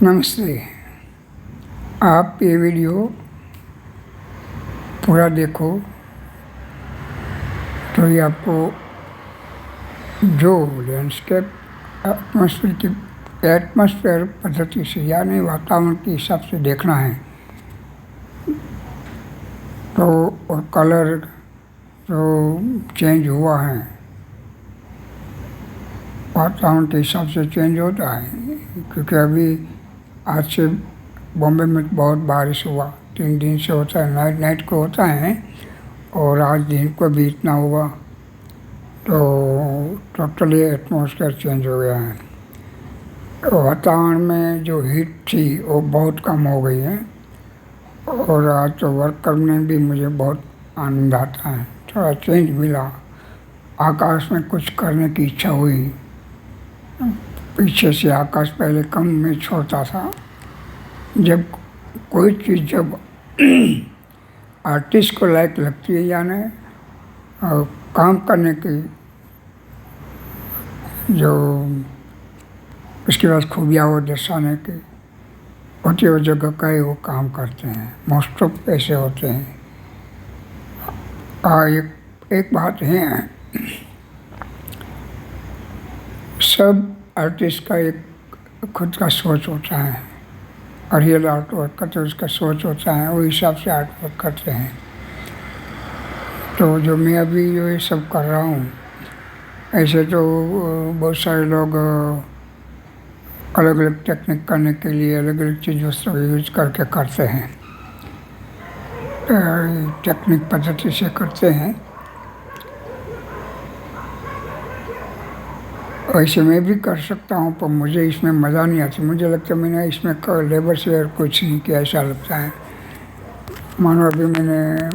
नमस्ते। आप ये वीडियो पूरा देखो तो ये आपको जो लैंडस्केप एटमॉस्फेयर पद्धति से यानी वातावरण के हिसाब से देखना है तो और कलर जो चेंज हुआ है वातावरण के हिसाब से चेंज होता है, क्योंकि अभी आज से बॉम्बे में बहुत बारिश हुआ, 3 दिन से होता है, नाइट को होता है और आज दिन को भी इतना हुआ तो टोटली एटमॉस्फेयर चेंज हो गया है। वातावरण में जो हीट थी वो बहुत कम हो गई है और आज तो वर्क करने में भी मुझे बहुत आनंद आता है, थोड़ा चेंज मिला। आकाश में कुछ करने की इच्छा हुई। पीछे से आकाश पहले कम में छोड़ता था। जब कोई चीज़ जब आर्टिस्ट को लायक लगती है यानी काम करने की जो उसके पास खूबियाँ वो दर्शाने की होती है, वो जगह का ही वो काम करते हैं। मोस्ट ऑफ ऐसे होते हैं। एक बात है, सब आर्टिस्ट का एक खुद का सोच होता है और रियल आर्ट वर्क का तो उसका सोच होता है, वो हिसाब से आर्ट वर्क करते हैं। तो जो मैं अभी जो ये सब कर रहा हूँ, ऐसे तो बहुत सारे लोग अलग अलग टेक्निक करने के लिए अलग अलग चीज़ों से यूज करके करते हैं, टेक्निक पद्धति से करते हैं। वैसे मैं भी कर सकता हूँ पर मुझे इसमें मज़ा नहीं आता। मुझे लगता है मैंने इसमें लेबर से कुछ नहीं किया ऐसा लगता है। मानो अभी मैंने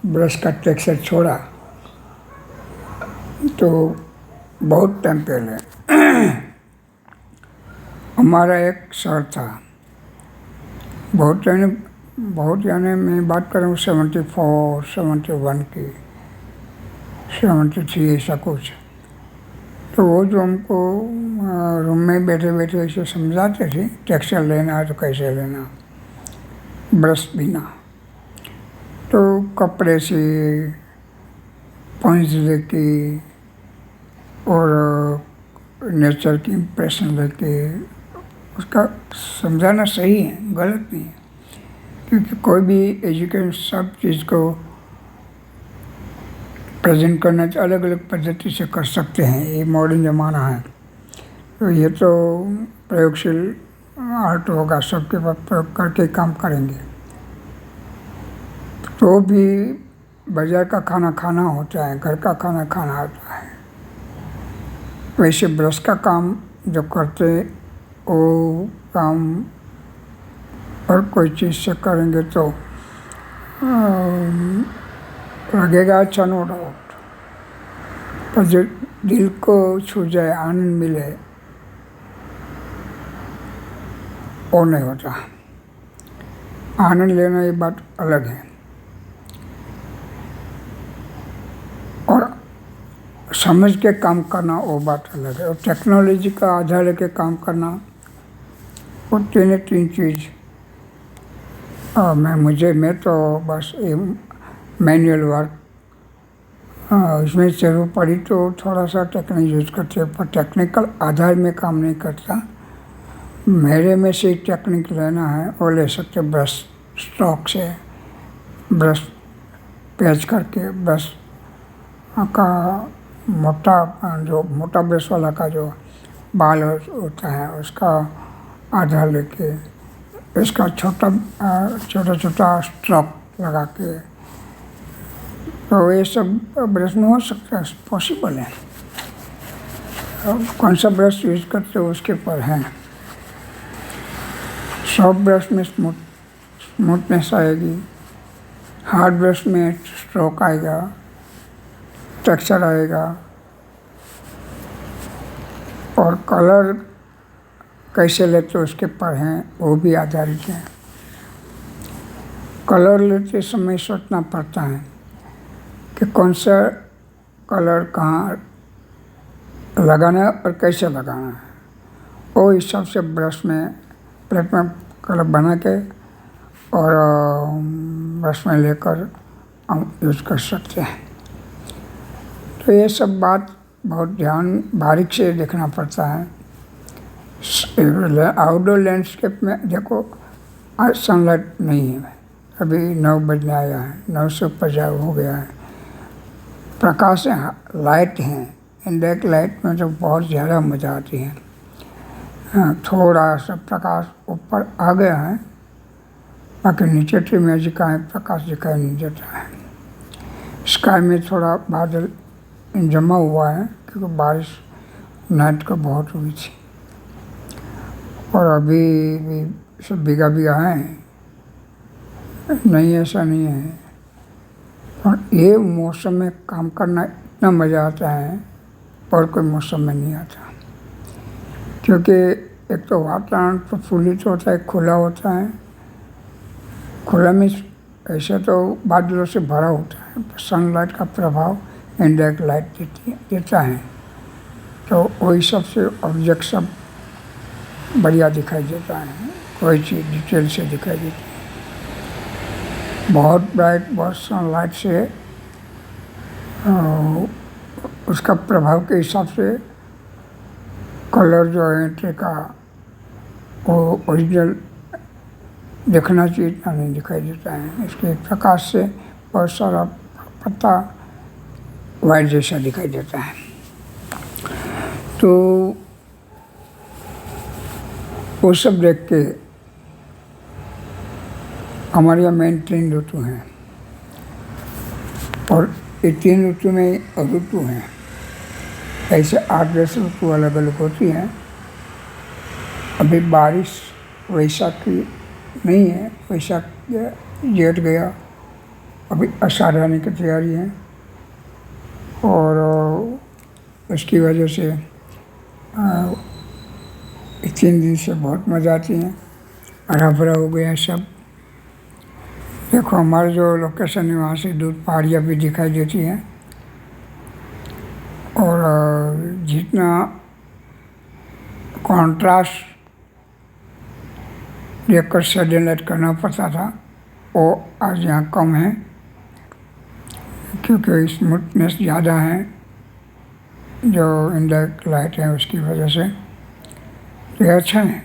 ब्रश का टेक्सचर छोड़ा तो बहुत टाइम पहले हमारा एक सर था, बहुत यानी मैं बात कर रहा हूँ 74, 71 की, 73 ऐसा कुछ। तो वो जो हमको रूम में बैठे बैठे ऐसे समझाते थे टेक्सचर लेना है तो कैसे लेना, ब्रश बिना, तो कपड़े से पॉइंट्स लेके और नेचर की इम्प्रेशन लेके उसका समझाना सही है, गलत नहीं है। क्योंकि कोई भी एजुकेशन सब चीज़ को प्रेजेंट करना अलग अलग पद्धति से कर सकते हैं। ये मॉडर्न ज़माना है तो ये तो प्रयोगशील आर्ट होगा, सबके पास प्रयोग करके काम करेंगे। तो भी बाजार का खाना खाना होता है, घर का खाना खाना होता है। वैसे ब्रश का काम जो करते वो काम और कोई चीज़ से करेंगे तो लगेगा अच्छा, नो डाउट, पर जो दिल को छू जाए, आनंद मिले, वो नहीं होता। आनंद लेना ये बात अलग है और समझ के काम करना वो बात अलग है। और टेक्नोलॉजी का आधार लेके काम करना वो तीन चीज़ मैं तो बस मैनुअल वर्क इसमें जरूर पड़ी तो थोड़ा सा टेक्निक यूज करते हैं, पर टेक्निकल आधार में काम नहीं करता। मेरे में से टेक्निक लेना है वो ले सकते, ब्रश स्ट्रोक से, ब्रश पेच करके, ब्रश का मोटा ब्रश वाला का जो बाल होता है उसका आधार लेके इसका छोटा स्ट्रोक लगा के, तो ये सब ब्रश में हो सकता है, पॉसिबल है। कौन सा ब्रश यूज करते हो उसके ऊपर है। सॉफ्ट ब्रश में स्मूथनेस आएगी, हार्ड ब्रश में स्ट्रोक आएगा, टेक्सचर आएगा, और कलर कैसे लेते हो उसके ऊपर हैं वो भी आधारित है। कलर लेते समय सोचना पड़ता है कि कौन सा कलर कहाँ लगाना है और कैसे लगाना है, वो हिसाब से ब्रश में प्लेट में कलर बना के और ब्रश में लेकर हम यूज़ कर सकते हैं। तो ये सब बात बहुत बारीक से देखना पड़ता है। आउटडोर लैंडस्केप में देखो, आज सनलाइट नहीं है, अभी 9 बजने आया है, 9 से ऊपर जा हो गया है। प्रकाश है, लाइट है, इनडायरेक्ट लाइट में तो बहुत ज़्यादा मज़ा आती है। थोड़ा सा प्रकाश ऊपर आ गया है, बाकी नीचे ट्री में प्रकाश दिखाई नहीं देता है। स्काई में थोड़ा बादल जमा हुआ है क्योंकि बारिश नाइट को बहुत हुई थी, और अभी भी सब भीगा है, नहीं ऐसा नहीं है। और ये मौसम में काम करना इतना मज़ा आता है और कोई मौसम में नहीं आता, क्योंकि एक तो वातावरण प्रफुल्लित होता है, खुला होता है। खुला में ऐसे तो बादलों से भरा होता है, सनलाइट का प्रभाव इनडायरेक्ट लाइट देता है, तो वही सबसे ऑब्जेक्ट सब बढ़िया दिखाई देता है, कोई चीज़ डिटेल से दिखाई देती है। बहुत ब्राइट, बहुत सनलाइट से उसका प्रभाव के हिसाब से कलर जो है ट्री का वो ओरिजिनल देखना चाहिए, इतना नहीं दिखाई देता है। इसके प्रकाश से बहुत सारा पत्ता वाइट जैसा दिखाई देता है। तो वो सब देख के हमारे यहाँ मेन 3 ऋतु हैं, और ये 3 ऋतु में ऋतु हैं, ऐसे 8-10 ऋतु अलग अलग होती हैं। अभी बारिश वैशाखी नहीं है, वैशाख जेठ गया, अभी आषाढ़ आने की तैयारी है, और उसकी वजह से 3 दिन से बहुत मज़ा आती है, हरा भरा हो गया सब। देखो हमारे जो लोकेशन है वहाँ से दूर पहाड़ियाँ भी दिखाई देती हैं, और जितना कॉन्ट्रास्ट देखकर सैटेलाइट करना पड़ता था वो आज यहाँ कम है, क्योंकि स्मूथनेस ज़्यादा है जो इनडायरेक्ट लाइट है उसकी वजह से। ये अच्छा है,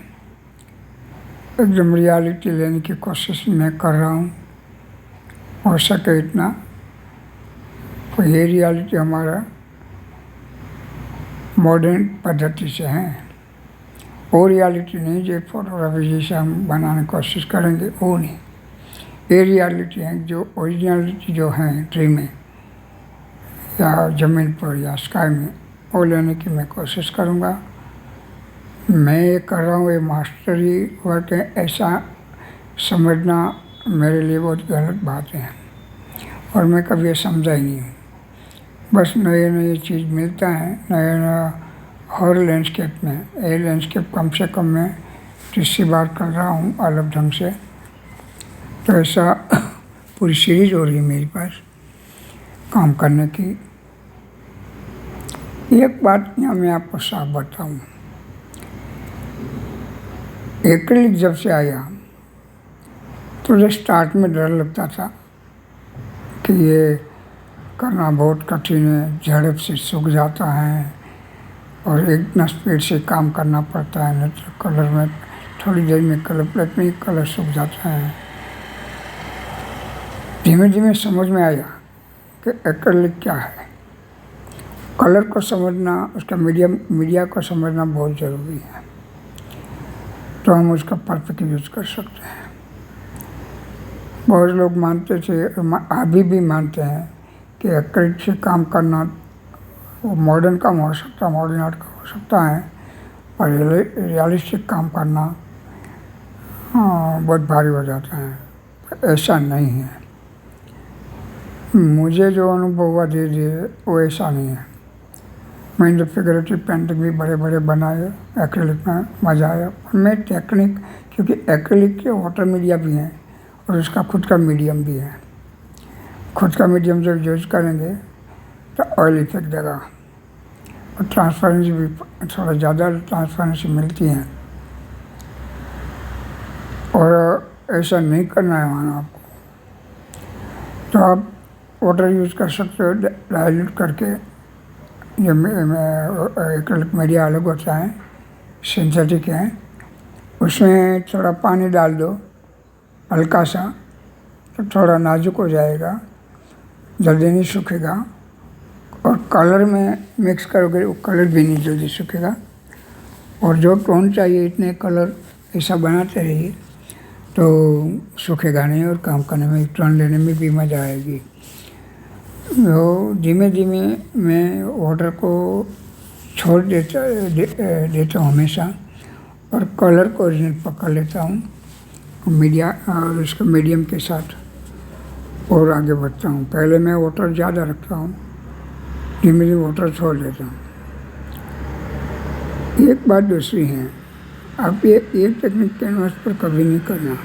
एकदम रियलिटी लेने की कोशिश मैं कर रहा हूँ, हो सके इतना। तो ये रियलिटी हमारा मॉडर्न पद्धति से है, वो रियलिटी नहीं जो फोटोग्राफी जैसे हम बनाने की कोशिश करेंगे, वो नहीं। ये रियलिटी है जो ओरिजिनलिटी जो है ट्री में या ज़मीन पर या स्काई में, वो लेने की मैं कोशिश करूँगा। मैं ये कर रहा हूँ, ये मास्टरी वर्क है, ऐसा समझना मेरे लिए बहुत गलत बात है, और मैं कभी ये समझा ही नहीं हूँ। बस नए नए चीज़ मिलता है, नया नया हर लैंडस्केप में। ये लैंडस्केप कम से कम मैं 30 बार कर रहा हूँ अलग ढंग से, तो ऐसा पूरी सीरीज हो रही है मेरे पास काम करने की। एक बात यहाँ मैं आपको साफ बताऊँ, एक्रिलिक जब से आया तो स्टार्ट में डर लगता था कि ये करना बहुत कठिन है, झड़प से सूख जाता है और इतना स्पीड से काम करना पड़ता है, नहीं तो कलर में थोड़ी देर में कलर प्लेट में कलर सूख जाता है। धीमे धीमे समझ में आया कि एक्रिलिक क्या है। कलर को समझना, उसका मीडिया को समझना बहुत ज़रूरी है, तो हम उसका परफेक्ट यूज़ कर सकते हैं। बहुत लोग मानते थे, अभी भी मानते हैं कि एक्रिलिक से काम करना वो मॉडर्न काम हो सकता है, मॉडर्न आर्ट का हो सकता है, और रियलिस्टिक काम करना बहुत भारी हो जाता है। पर ऐसा नहीं है, मुझे जो अनुभव हुआ धीरे धीरे वो ऐसा नहीं है। मैंने फिगरेटिव पेंटिंग भी बड़े बड़े बनाए एक्रिलिक में, मज़ा आया। मैं टेक्निक, क्योंकि एक्रिलिक के वाटर मीडिया भी हैं और उसका खुद का मीडियम भी है। खुद का मीडियम जब यूज़ करेंगे तो ऑयल इफेक्ट देगा, और ट्रांसपेरेंसी भी थोड़ा ज़्यादा ट्रांसपेरेंसी मिलती है। ऐसा नहीं करना है मानो आपको, तो आप वाटर यूज़ कर सकते हो डाइल्यूट करके। ये एक्रिलिक मीडिया अलग होता है, सिंथेटिक है। उसमें थोड़ा पानी डाल दो हल्का सा, तो थोड़ा नाजुक हो जाएगा, जल्दी नहीं सूखेगा। और कलर में मिक्स करोगे वो कलर भी नहीं जल्दी सूखेगा। और जो टोन चाहिए इतने कलर ऐसा बनाते रहिए तो सूखेगा नहीं और काम करने में, टर्न लेने में भी मज़ा आएगी। तो धीमे धीमे मैं वाटर को छोड़ देता हूँ हमेशा, और कलर को ओरिजिनल पकड़ लेता हूँ मीडिया और उसके मीडियम के साथ, और आगे बढ़ता हूँ। पहले मैं वाटर ज़्यादा रखता हूँ, धीमे धीमे वाटर छोड़ देता हूँ। एक बात दूसरी है, आप ये टेक्निक कैनवास पर कभी नहीं करना।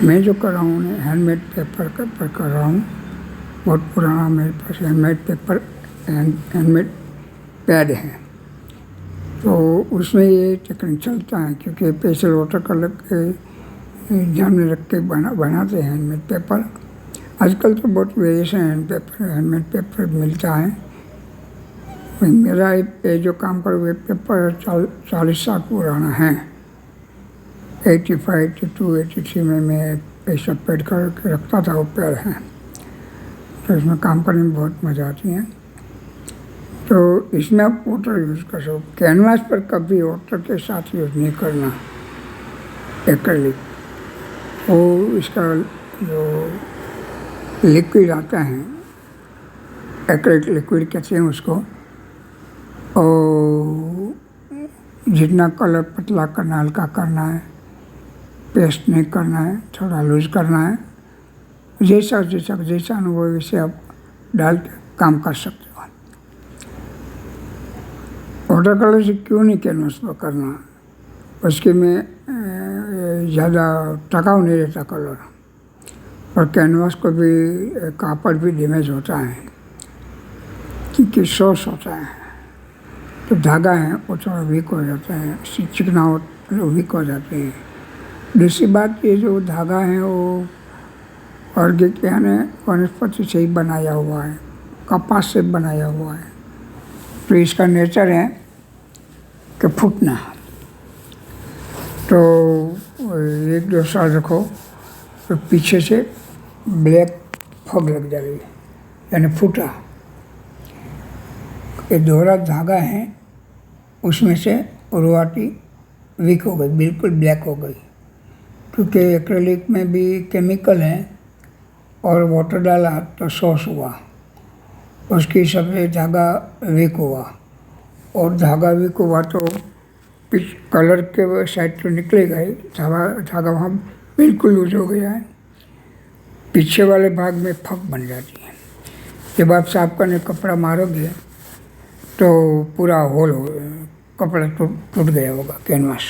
मैं जो कर रहा हूँ हैंडमेड पेपर पर कर रहा हूँ। बहुत पुराना मेरे पास हैंडमेड पेपर हैंडमेड पैड है, तो उसमें ये टेक्निक चलता है, क्योंकि पेंसिल वाटर कलर के ध्यान में रख के बनाते हैं हैंडमेड पेपर। आजकल तो बहुत वेरिएशन हैंडमेड पेपर मिलता है। मेरा ये जो काम पर वे पेपर 40 साल पुराना है। 85, 82, 83 में मैं ऐसा पेड कर रखता था, वो पेड़ है, तो इसमें काम करने में बहुत मज़ा आती है। तो इसमें आप वाटर यूज़ कर सकते हो। कैनवास पर कभी वाटर के साथ यूज़ नहीं करना एक्रिलिक। वो इसका जो लिक्विड आता है, एक्रिलिक लिक्विड कहते हैं उसको, और जितना कलर पतला करना है, हल्का करना है, पेस्ट नहीं करना है, थोड़ा लूज करना है, जैसा अनुभव वैसे आप डाल के काम कर सकते हो। वाटर कलर से क्यों नहीं कैनवास पर करना, उसके में ज़्यादा टकाऊ नहीं रहता कलर, और कैनवास को भी कापड़ भी डैमेज होता है, क्योंकि सॉस होता है, तो धागा है वो थोड़ा वीक हो जाता है, चिकना वीक हो जाते हैं। दूसरी बात, ये जो धागा है वो ऑर्गेनिक यानी वनस्पति से ही बनाया हुआ है, कपास से बनाया हुआ है, तो इसका नेचर है कि फूटना। तो 1-2 साल रखो तो पीछे से ब्लैक फॉग लग जाएगी, यानी फूटा। ये दोहरा धागा है, उसमें से रुआटी वीक हो गई, बिल्कुल ब्लैक हो गई, क्योंकि एक्रिलिक में भी केमिकल है और वाटर डाला तो सॉस हुआ, उसकी सबसे धागा वीक हुआ, और धागा वीक हुआ तो कलर के साइड तो निकलेगा ही, धागा वहाँ बिल्कुल लूज हो गया है, पीछे वाले भाग में फक बन जाती है। जब आप साफ करने कपड़ा मारोगे तो पूरा होल हो, कपड़ा टूट गया होगा, कैनवास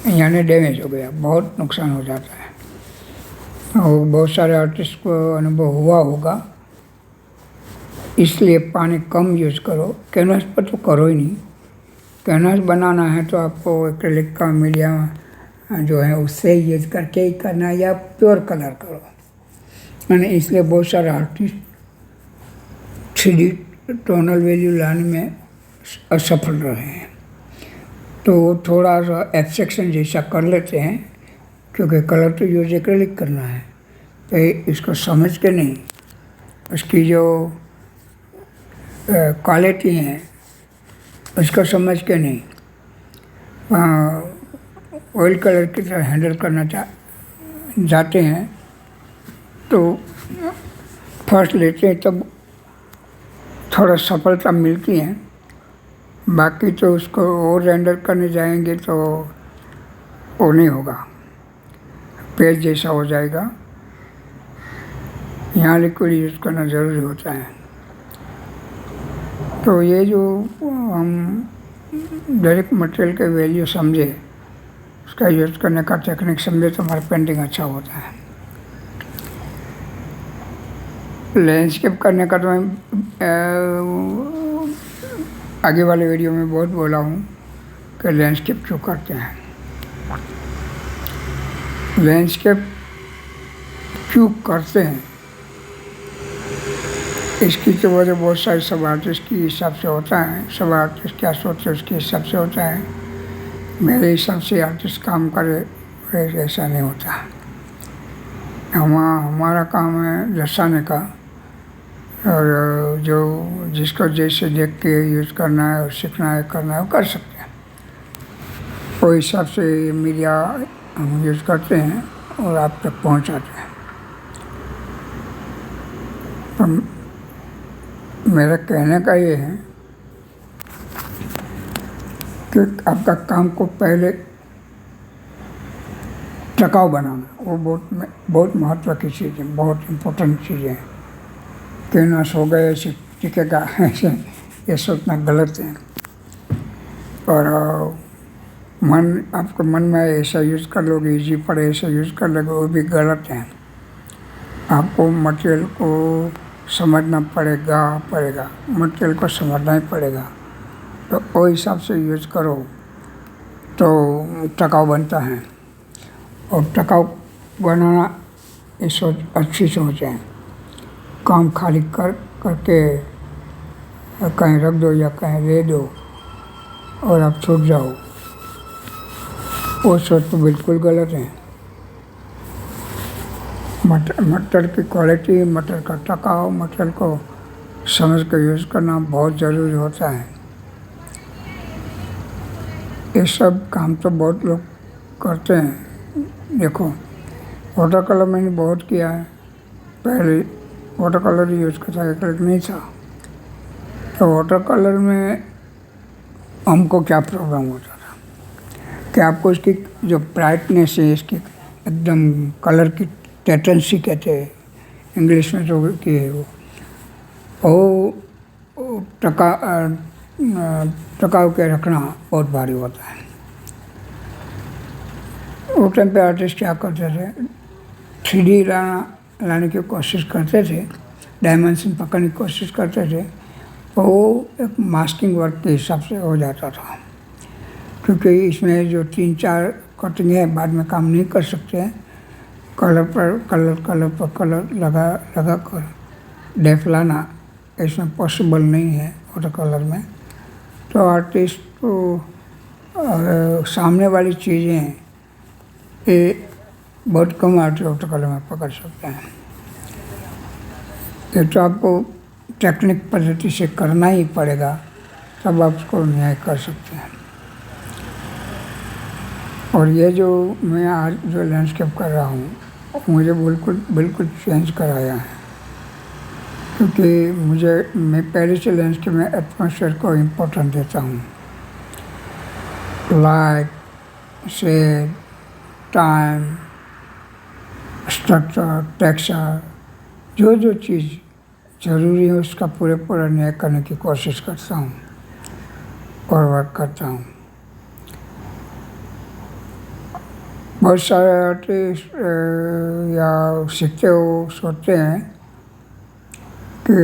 यानी डैमेज हो गया, बहुत नुकसान हो जाता है। और बहुत सारे आर्टिस्ट को अनुभव हुआ होगा, इसलिए पानी कम यूज़ करो। कैनवास पर तो करो ही नहीं। कैनवास बनाना है तो आपको एक्रिलिक का मीडिया जो है उससे यूज करके ही करना है, या प्योर कलर करो। मैंने इसलिए बहुत सारे आर्टिस्ट 3D टोनल वैल्यू लाने में असफल रहे हैं, तो वो थोड़ा सा एब्स्ट्रैक्शन जैसा कर लेते हैं, क्योंकि कलर तो यूज एक्रिलिक करना है, तो इसको समझ के नहीं, उसकी जो क्वालिटी है उसको समझ के नहीं ऑयल कलर की तरह हैंडल करना जाते हैं, तो फर्स्ट लेते हैं तब थोड़ा सफलता मिलती है, बाकी तो उसको और रेंडर करने जाएंगे तो वो नहीं होगा, पेज जैसा हो जाएगा। यहाँ लिक्विड यूज़ करना ज़रूरी होता है। तो ये जो हम डायरेक्ट मटेरियल के वैल्यू समझे, उसका यूज़ करने का टेक्निक समझे तो हमारा पेंटिंग अच्छा होता है। लैंडस्केप करने का तो मैं आगे वाले वीडियो में बहुत बोला हूँ कि लैंडस्केप क्यों करते हैं। लैंडस्केप क्यों करते हैं, इसकी तो वजह बहुत सारे सब आर्टिस्ट के हिसाब से होता है। सब आर्टिस्ट क्या सोचते हैं उसके हिसाब से होता है। मेरे हिसाब से आर्टिस्ट काम करे ऐसा नहीं होता। हमारा काम है दर्शाने का, और जो जिसको जैसे देख के यूज़ करना है और सीखना है करना है वो कर सकते हैं। वो हिसाब से मीडिया हम यूज़ करते हैं और आप तक पहुंचाते हैं। तो मेरा कहने का ये है कि आपका काम को पहले टिकाऊ बनाना, वो बहुत महत्व की चीज़ है, बहुत इम्पोर्टेंट चीज़ है। कहना सो गए ऐसे टिकेगा ऐसे ये सोचना गलत है। और आपके मन में ऐसा यूज़ कर लोगे, इजी पड़े ऐसा यूज़ कर लोगे, वो भी गलत है। आपको मटेरियल को समझना पड़ेगा, मटेरियल को समझना ही पड़ेगा। तो वो हिसाब से यूज़ करो तो टिकाऊ बनता है। और टिकाऊ बनाना ये सोच अच्छी सोच है। काम खाली करके कहीं रख दो या कहीं दे दो और आप छूट जाओ, वो सोच तो बिल्कुल गलत है। मटर की क्वालिटी, मटर का टिकाऊ, मटर को समझ कर यूज़ करना बहुत ज़रूरी होता है। ये सब काम तो बहुत लोग करते हैं। देखो वाटर कलर मैंने बहुत किया है। पहले वाटर कलर यूज़ करता, एक्रिलिक नहीं था। तो वाटर कलर में हमको क्या प्रॉब्लम होता था कि आपको इसकी जो ब्राइटनेस है, इसकी एकदम कलर की टेटेंसी कहते हैं इंग्लिश में जो की है, वो टिकाऊ के रखना बहुत भारी होता है। वो टाइम पे आर्टिस्ट क्या करते थे, 3D लाने की कोशिश करते थे, डायमेंशन पकड़ने की कोशिश करते थे। वो एक मास्किंग वर्क के हिसाब से हो जाता था, क्योंकि इसमें जो 3-4 कटिंग है बाद में काम नहीं कर सकते हैं। कलर पर कलर लगा कर डेफ लाना इसमें पॉसिबल नहीं है वाटर कलर में। तो आर्टिस्ट को सामने वाली चीज़ें ये बहुत कम आर्टिस्ट वाटर कलर में पकड़ सकते हैं। ये तो आपको टेक्निक पद्धति से करना ही पड़ेगा, तब आप उसको न्याय कर सकते हैं। और ये जो मैं आज जो लैंडस्केप कर रहा हूँ मुझे बिल्कुल चेंज कराया है, क्योंकि मैं पहले से लैंडस्केप में एटमॉस्फेयर को इम्पोर्टेंस देता हूँ। Light, shade, time, structure, texture, जो चीज़ ज़रूरी है उसका पूरा न्याय करने की कोशिश करता हूँ और वर्क करता हूँ। बहुत सारे आर्टिस्ट या सीखते हो सोचते हैं कि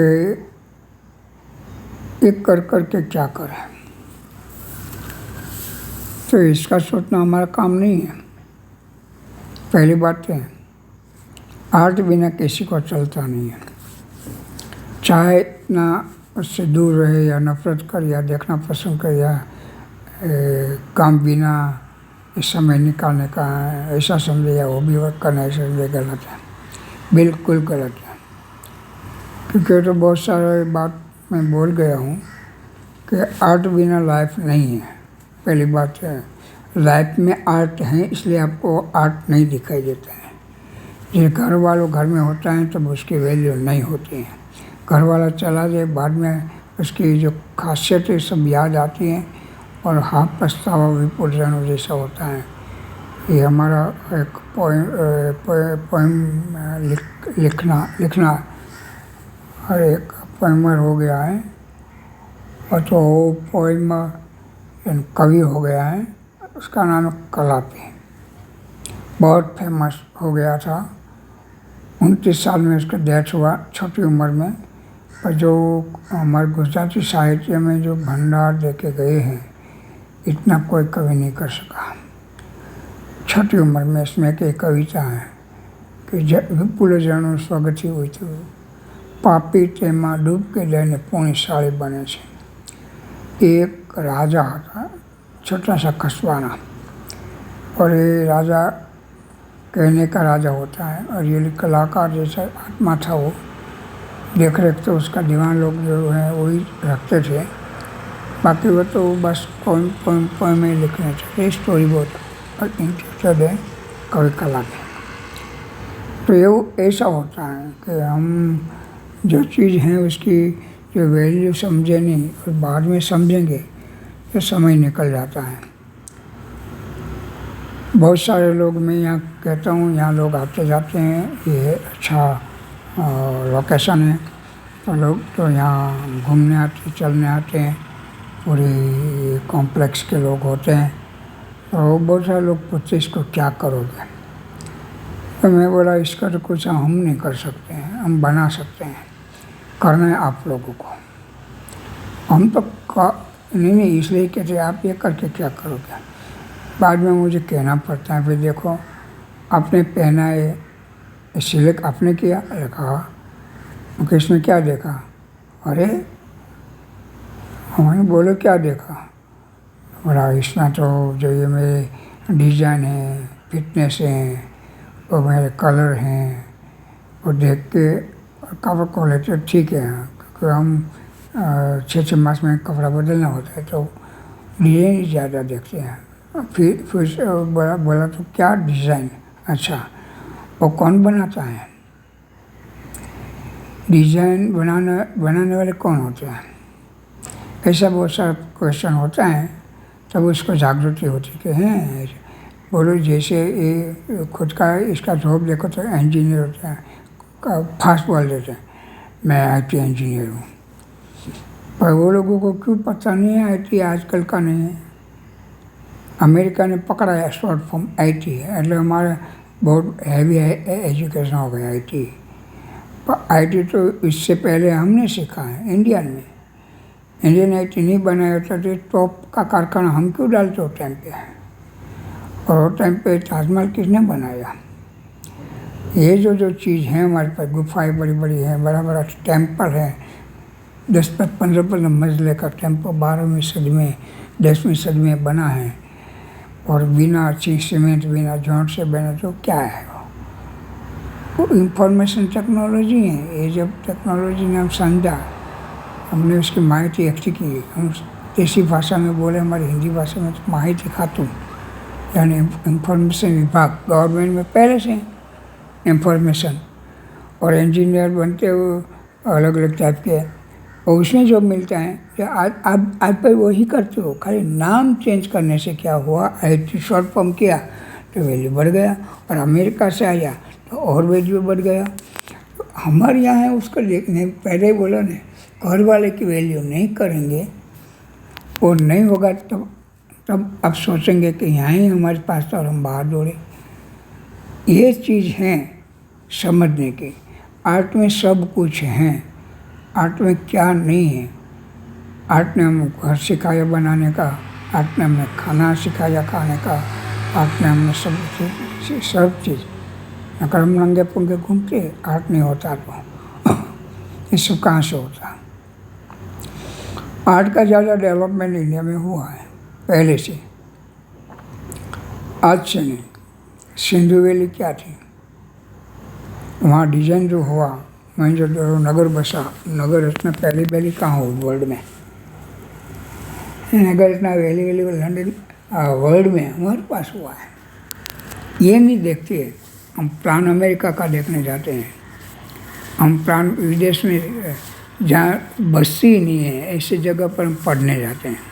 एक कर के क्या करें। तो इसका सोचना हमारा काम नहीं है। पहली बात है आर्ट बिना किसी को चलता नहीं है। चाहे इतना उससे दूर रहे या नफरत कर या देखना पसंद कर या काम बिना इस समय निकालने का ऐसा समझे या वो भी वर्क करना ऐसा समझे, गलत है, बिल्कुल गलत है। क्योंकि तो बहुत सारे बात मैं बोल गया हूँ कि आर्ट बिना लाइफ नहीं है। पहली बात है लाइफ में आर्ट है, इसलिए आपको आर्ट नहीं दिखाई देता है। जिस घर वालों घर में होता है तब उसकी वैल्यू नहीं होती है। घर वाला चला जाए बाद में उसकी जो खासियतें सब याद आती हैं और हाथ पछतावा विपुल जन्म जैसा होता है। ये हमारा एक पोएम लिखना और एक पोएमर हो गया है, और तो वो पोएम कवि हो गया है, उसका नाम है कलापी। बहुत फेमस हो गया था। 29 साल में उसका डेथ हुआ, छोटी उम्र में। पर जो हमारे गुजराती साहित्य में जो भंडार देके गए हैं इतना कोई कवि नहीं कर सका। છઠ્ઠી ઉંમર इसमें एक कविता है કે વિપુલ જણનું સ્વગતિ હોય તો પાપી તેમાં ડૂબકી લઈને પુણ્યશાળી બને છે। एक राजा था, छोटा सा कस्बाना, और ये राजा कहने का राजा होता है, और ये कलाकार जैसा आत्मा था वो। देख रेख तो उसका दीवान लोग जो है वही रखते थे, बाकी वो तो बस पोएम ही लिखने थे, स्टोरी बहुत और इंटरेस्टेड है कवि कला में। तो ये ऐसा होता है कि हम जो चीज़ है उसकी जो वैल्यू समझे नहीं और बाद में समझेंगे तो समय निकल जाता है। बहुत सारे लोग, मैं यहाँ कहता हूँ, यहाँ लोग आते जाते हैं, ये अच्छा लोकेशन है, तो लोग तो यहाँ घूमने आते चलने आते हैं, पूरी कॉम्प्लेक्स के लोग होते हैं। तो बहुत सारे लोग पूछते इसको क्या करोगे, तो मैं बोला इसका तो कुछ हम नहीं कर सकते हैं, हम बना सकते हैं, करना है आप लोगों को। हम तो नहीं इसलिए कहते आप ये करके क्या करोगे, बाद में मुझे कहना पड़ता है। फिर देखो आपने पहना है, सिलेक्ट आपने किया, कहा मुकेश ने क्या देखा, अरे हमने बोलो क्या देखा, बोला इसमें तो जो ये मेरे डिज़ाइन है, फिटनेस है, और मेरे कलर हैं, वो देख के कपड़ा को लेते ठीक है, क्योंकि हम 6 मास में कपड़ा बदलना होता है तो डिज़ाइन ही ज़्यादा देखते हैं। फिर से बोला तो क्या डिज़ाइन, अच्छा वो कौन बनाता है, डिज़ाइन बनाने वाले कौन होते हैं, ऐसा बहुत सारा क्वेश्चन होता है। तब उसको जागृति होती कि हैं बोलो जैसे ये खुद का इसका जॉब देखो तो इंजीनियर होता है, फास्ट बोल देते हैं मैं IT इंजीनियर हूँ, पर वो लोगों को क्यों पता नहीं है IT आजकल का नहीं है। अमेरिका ने पकड़ा है शॉर्ट फॉर्म IT है, એટલે हमारा बहुत हैवी एजुकेशन हो गया IT। पर IT तो इससे पहले हमने सीखा है इंडियन में, इंडियन IT नहीं बनाया होता तो टॉप का कारखाना हम क्यों डालते हो टाइम पे, और वो टाइम पे ताजमहल किसने बनाया। ये जो चीज़ है हमारे पास, गुफाएं बड़ी बड़ी हैं, बड़ा बड़ा टेम्पल है, 10-15 मंजिले का टेम्पल 12वीं सदी में 10वीं सदी में बना है, और बिना अच्छी सीमेंट बिना जोंट से बना, तो क्या है वो इंफॉर्मेशन टेक्नोलॉजी है। ये जब टेक्नोलॉजी ने हम समझा, हमने उसकी माहिती एकठी की, हम देसी भाषा में बोले, हमारी हिंदी भाषा में तो माहिती खातू यानी इंफॉर्मेशन विभाग गवर्नमेंट में पहले से इंफॉर्मेशन, और इंजीनियर बनते हुए अलग अलग टाइप के, और उसमें जो मिलता है कि आज पर वही करते हो, खाली नाम चेंज करने से क्या हुआ, IT शॉर्ट फॉर्म किया तो वैल्यू बढ़ गया, और अमेरिका से आया तो और वैल्यू बढ़ गया। तो हमारे यहाँ है उसको देखने, पहले ही बोला ना, घर वाले की वैल्यू नहीं करेंगे और नहीं होगा तब अब सोचेंगे कि यहाँ ही हमारे पास तो, और हम बाहर दौड़े। ये चीज़ है समझने की। आर्ट में सब कुछ है, आर्ट में क्या नहीं है। आर्ट ने हमें घर सिखाया बनाने का, आर्ट ने हमें खाना सिखाया खाने का, आर्ट ने हमें सब चीज़। अगर हम नंगे पुंगे घूमते, आर्ट नहीं होता तो ये सब कहाँ से होता। आर्ट का ज़्यादा डेवलपमेंट इंडिया में हुआ है पहले से, आज से नहीं। सिंधु वैली क्या थी, वहाँ डिज़ाइन जो हुआ, मोहनजोदड़ो नगर बसा, नगर रचना पहली पहली कहाँ हुई वर्ल्ड में, नगर रचना वैली लंदन वर्ल्ड में हमारे पास हुआ है। ये नहीं देखते, हम प्राण अमेरिका का देखने जाते हैं, हम प्राण विदेश में जहाँ बस्ती नहीं है ऐसी जगह पर हम पढ़ने जाते हैं।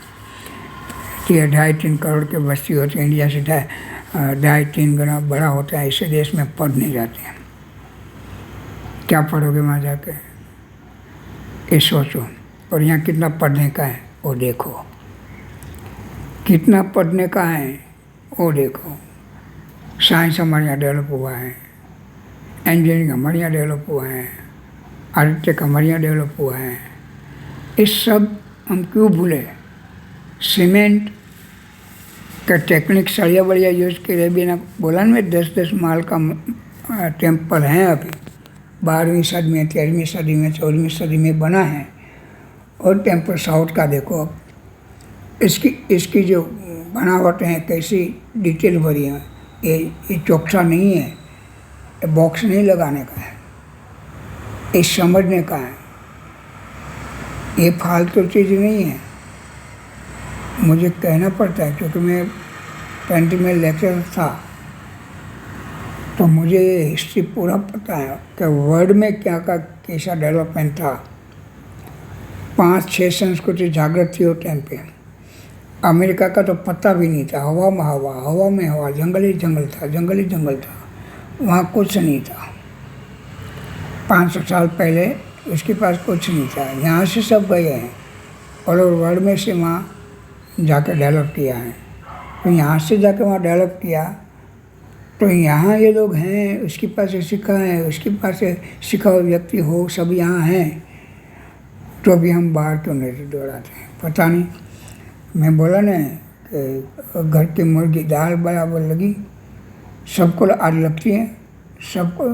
2.5-3 करोड़ की बस्ती होती है, इंडिया से 2.5-3 गुना बड़ा होता है, ऐसे देश में पढ़ने जाते हैं। क्या पढ़ोगे वहाँ जाके, ये सोचो। और यहाँ कितना पढ़ने का है वो देखो, कितना पढ़ने का है वो देखो। साइंस हमारे यहाँ डेवलप हुआ है, इंजीनियरिंग हमारे यहाँ डेवलप हुआ है, आर्किटेक्ट हमारे यहाँ डेवलप हुआ है। ये सब हम क्यों भूले। सीमेंट કે टेक्निक सड़िया बढ़िया यूज़ करे बिना बोला ना, 10-10 माल का टेम्पल हैं अभी 12वीं सदी में, 13वीं सदी में, 14वीं सदी में बना है। और टेम्पल साउथ का देखो अब, इसकी जो बनावट है कैसी डिटेल भरी है। ये चोखा नहीं है, ये बॉक्स नहीं लगाने का है, ये समझने का है, ये फालतू चीज़ नहीं है। मुझे कहना पड़ता है क्योंकि मैं 20 में लेक्चर था, तो मुझे हिस्ट्री पूरा पता है कि वर्ल्ड में क्या का कैसा डेवलपमेंट था। 5-6 संस्कृति जागृत थी वो टाइम पे। अमेरिका का तो पता भी नहीं था, हवा में हवा, हवा में हवा, जंगल ही जंगल था, जंगल ही जंगल था, वहाँ कुछ नहीं था। 500 साल पहले उसके पास कुछ नहीं था। यहाँ से सब गए हैं और वर्ल्ड में से वहाँ जाकर डेवलप किया है। तो यहाँ से जाकर वहाँ डेवलप किया, तो यहाँ ये लोग हैं, उसके पास सीखा है, उसके पास सीखा हुआ व्यक्ति हो, सब यहाँ हैं, तो भी हम बाहर क्यों नहीं दौड़ाते हैं, पता नहीं। मैं बोला ना कि घर की मुर्गी दाल बराबर लगी, सबको आज लगती है, सबको,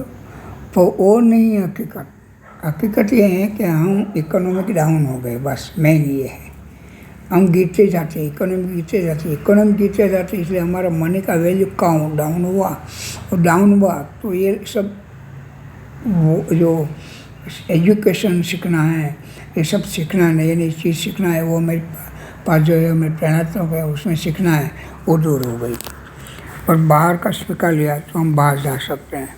तो वो नहीं है हकीकत। हकीकत ये है कि हम इकोनॉमिक डाउन हो गए, बस मेन ये है। हम गिरते जाते, इकोनॉमी गिरते जाते, इसलिए हमारा मनी का वैल्यू कम डाउन हुआ, और डाउन हुआ तो ये सब वो जो एजुकेशन सीखना है, ये सब सीखना है, नई नई चीज़ सीखना है, वो मेरे पास जो है मेरे प्रेरणात्मक है, उसमें सीखना है, वो दूर हो गई। और बाहर का स्वीकार लिया तो हम बाहर जा सकते हैं।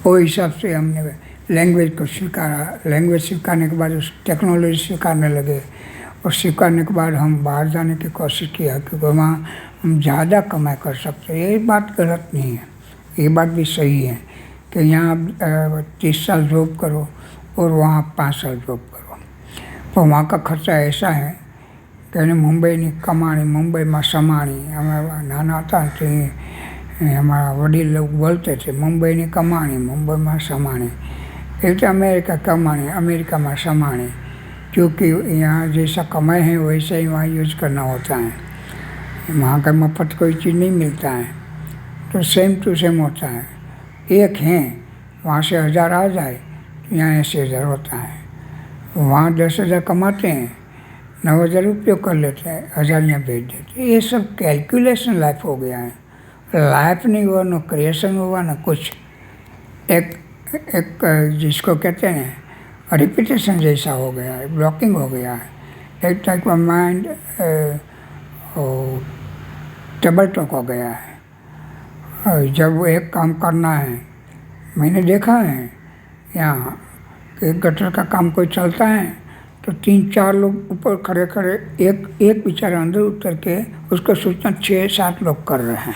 वो हिसाब से हमने लैंग्वेज को स्वीकारा। लैंग्वेज स्वीकारने के बाद उस टेक्नोलॉजी स्वीकारने लगे, और स्वीकारने के बाद हम बाहर जाने की कोशिश किया, क्योंकि वहाँ हम ज़्यादा कमाई कर सकते हैं। ये बात गलत नहीं है, ये बात भी सही है कि यहाँ 30 साल जॉब करो और वहाँ 5 साल जॉब करो, तो वहाँ का खर्चा ऐसा है कि मुंबईની કમાણી મુંબઈમાં સમાણી। અમે નાના હતા તે हमारा वडील लोग बोलते थे, मुंबईની કમાણી मुंबईમાં સમાણી, એ રીતે अमेरिका कमाणी अमेरिका में समाणी, क्योंकि यहाँ जैसा कमाए हैं वैसा ही वहाँ यूज़ करना होता है। वहाँ का मुफ्त कोई चीज़ नहीं मिलता है, तो सेम टू सेम होता है। एक हैं, वहाँ से 1000 आ जाए तो यहाँ 80,000 होता है। वहाँ 10,000 कमाते हैं, 9,000 उपयोग कर लेते हैं, 1000 यहाँ भेज देते हैं। ये सब कैलकुलेशन लाइफ हो गया है। लाइफ नहीं हुआ, न क्रिएशन हुआ, न कुछ। एक जिसको कहते हैं रिपीटेशन जैसा हो गया है, ब्लॉकिंग हो गया है, एक टाइप का माइंड टेबल टॉक हो गया है। जब वो एक काम करना है, मैंने देखा है यहाँ कि गटर का काम कोई चलता है तो 3-4 लोग ऊपर खड़े खड़े, एक बेचारा अंदर उतर के उसको सूचना 6-7 लोग कर रहे हैं।